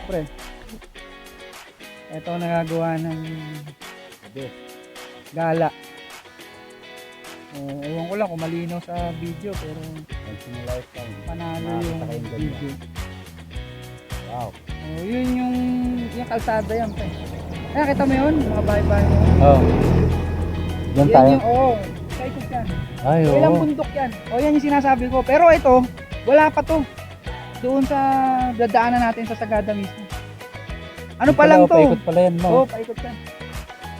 pre. Ito nagagawa ng gala. Ewan ko lang kung malinaw sa video pero panalo yung video. Wow. Yun yung kalsada yan pre. Kaya kita mo yun, mga bahay-bahay mo. Oh. Diyan Yan tayo. yung, sa ikot yan. Ay, oo. Ilang bundok yan. Yan yung sinasabi ko. Pero ito, wala pa to. Doon sa dadaanan natin sa Sagada mismo. Ano pa lang to? Paikot pala yan, mo. Paikot yan.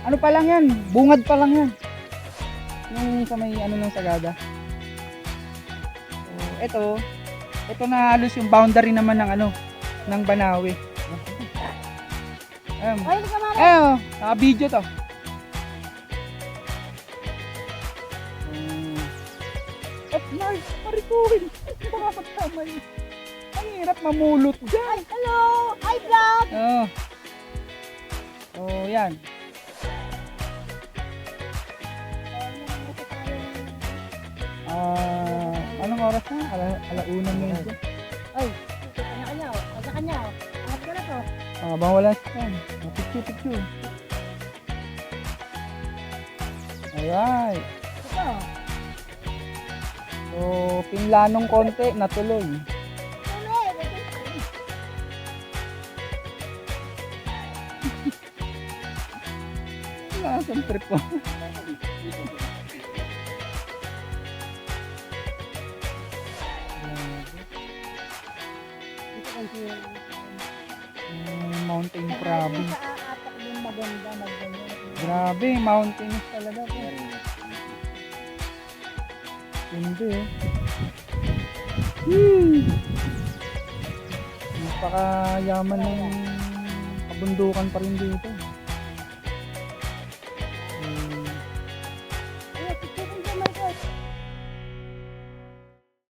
Ano pa lang yan? Bungad pa lang yan. Yung sa may ng Sagada. So, ito na halos yung boundary naman ng ng Banawe. Ay, kamara. Naka-video to. Nice, parikuhin. Baka magtama yun. Ang hirap mamulot dyan. Hello! Hi, vlog! Yan. Anong oras na? Alaunang medyo. Ay, kanya-kanya. Kanya-kanya. Angat ka na to. Bang wala siya. Picture. Alright. Ito. So, pinlanong konti, natuloy. Saan trip po? Mountain crabbing. Sa yung maganda, Grabe, mountains talaga po. Hindi Napakayaman ng kabundukan pa rin dito.